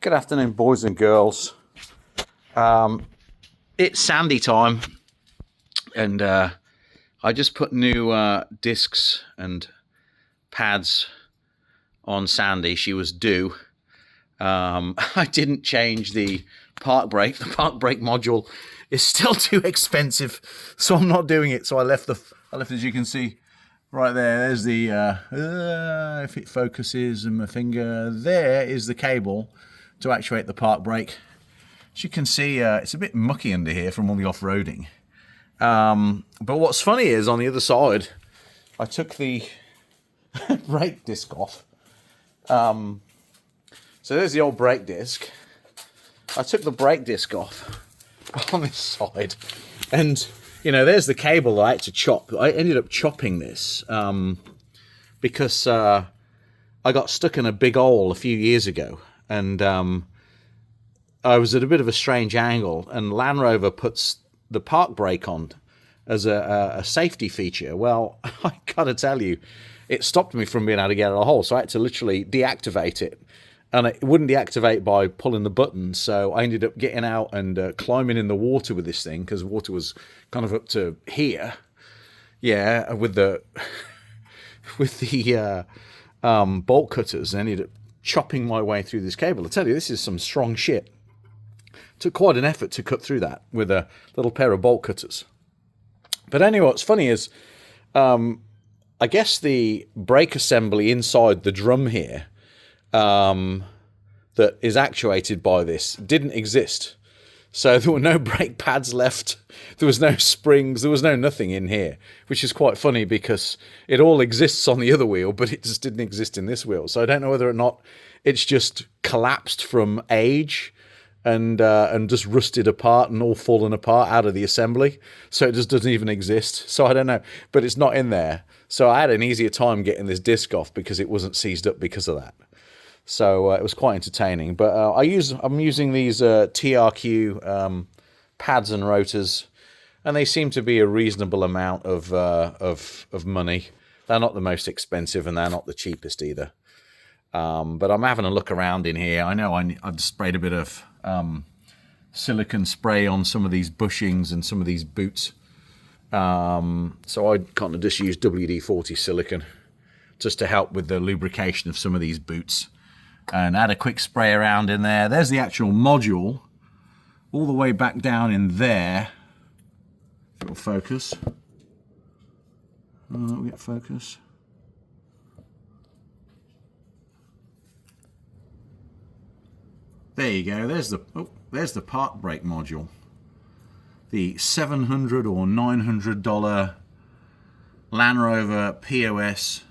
Good afternoon, boys and girls. It's Sandy time, and I just put new discs and pads on Sandy. She was due. I didn't change the park brake. The park brake module is still too expensive, so I'm not doing it. So I left, as you can see, right there. There's the if it focuses, and my finger there is the cable to actuate the park brake. As you can see, it's a bit mucky under here from all the off-roading. But what's funny is on the other side, I took the brake disc off. So there's the old brake disc. I took the brake disc off on this side, and you know, there's the cable that I had to chop. I ended up chopping this because I got stuck in a big hole a few years ago, and I was at a bit of a strange angle, and Land Rover puts the park brake on as a safety feature. Well, I gotta tell you, it stopped me from being able to get out of the hole, so I had to literally deactivate it. And it wouldn't deactivate by pulling the button, so I ended up getting out and climbing in the water with this thing, because the water was kind of up to here. Yeah, with the bolt cutters, I ended up chopping my way through this cable. I tell you, this is some strong shit. Took quite an effort to cut through that with a little pair of bolt cutters. But anyway, what's funny is, I guess the brake assembly inside the drum here, that is actuated by this, didn't exist. So there were no brake pads left, there was no springs, there was no nothing in here, which is quite funny because it all exists on the other wheel, but it just didn't exist in this wheel. So I don't know whether or not it's just collapsed from age and just rusted apart and all fallen apart out of the assembly, so it just doesn't even exist. So I don't know, but it's not in there. So I had an easier time getting this disc off because it wasn't seized up because of that. So it was quite entertaining. But I'm using these TRQ pads and rotors, and they seem to be a reasonable amount of money. They're not the most expensive, and they're not the cheapest either. But I'm having a look around in here. I know I've sprayed a bit of silicone spray on some of these bushings and some of these boots. So I kind of just use WD-40 silicone just to help with the lubrication of some of these boots. And add a quick spray around in there. There's the actual module all the way back down in there. If it'll focus. We get focus. There you go. There's the park brake module. The $700 or $900 Land Rover POS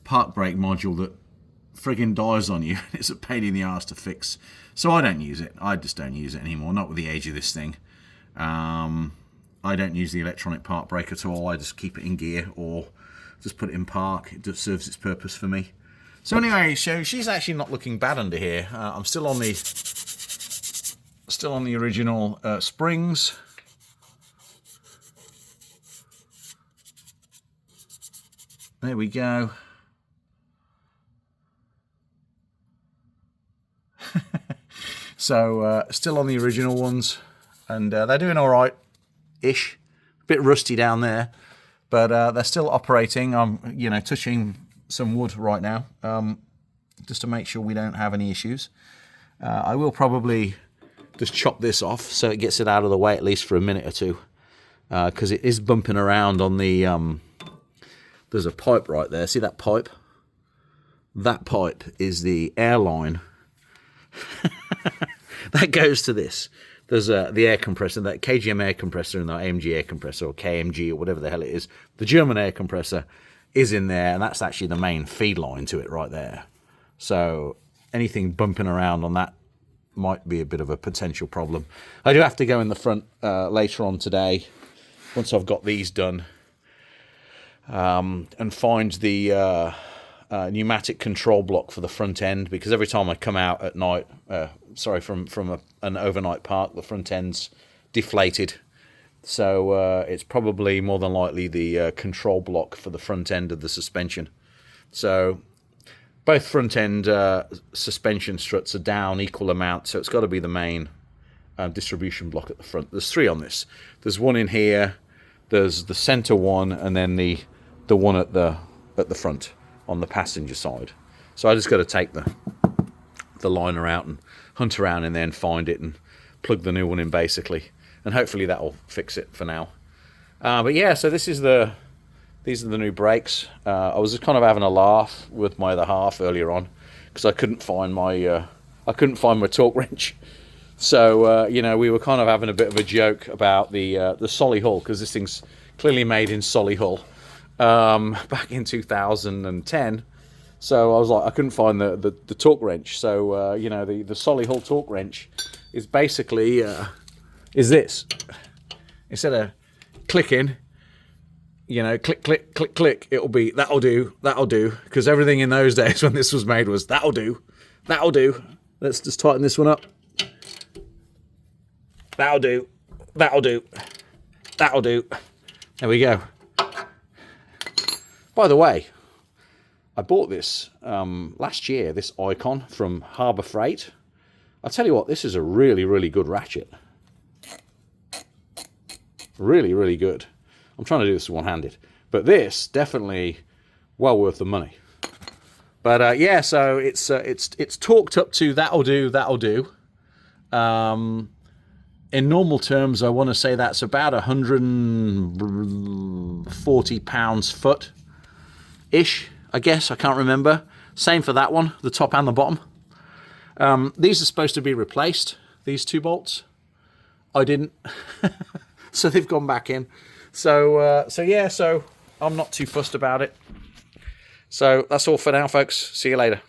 park brake module that friggin' dies on you. It's a pain in the ass to fix. So I don't use it. I just don't use it anymore. Not with the age of this thing. I don't use the electronic park brake at all. I just keep it in gear or just put it in park. It just serves its purpose for me. So anyway, so she's actually not looking bad under here. I'm still on the original springs. There we go. So still on the original ones, and they're doing all right-ish. A bit rusty down there, but they're still operating. I'm, touching some wood right now, just to make sure we don't have any issues. I will probably just chop this off so it gets it out of the way at least for a minute or two, because it is bumping around on the. There's a pipe right there. See that pipe? That pipe is the airline. That goes to this. There's the air compressor, that KGM air compressor and the AMG air compressor, or KMG, or whatever the hell it is. The German air compressor is in there, and that's actually the main feed line to it right there. So anything bumping around on that might be a bit of a potential problem. I do have to go in the front later on today, once I've got these done, and find the pneumatic control block for the front end, because every time I come out at night, from an overnight park, the front end's deflated. So it's probably more than likely the control block for the front end of the suspension. So both front end suspension struts are down equal amount, so it's got to be the main distribution block at the front. There's 3 on this. There's one in here, there's the center one, and then the one at the front on the passenger side. So I just got to take the liner out and hunt around in there and find it and plug the new one in basically, and hopefully that'll fix it for now. But yeah, so these are the new brakes. I was just kind of having a laugh with my other half earlier on because I couldn't find my torque wrench. So you know, we were kind of having a bit of a joke about the Solihull, because this thing's clearly made in Solihull back in 2010. So I was like, I couldn't find the torque wrench. So you know, the Solihull torque wrench is basically is this. Instead of clicking, you know, click, click, click, click, it'll be that'll do, because everything in those days when this was made was that'll do. Let's just tighten this one up. That'll do. There we go. By the way, I bought this last year, this Icon from Harbour Freight. I'll tell you what, this is a really, really good ratchet. Really, really good. I'm trying to do this one-handed, but this definitely well worth the money. But yeah, so it's torqued up to that'll do. In normal terms, I want to say that's about 140 pounds foot ish, I guess. I can't remember. Same for that one, the top and the bottom. These are supposed to be replaced, these 2 bolts. I didn't. So they've gone back in. So yeah, so I'm not too fussed about it. So that's all for now, folks. See you later.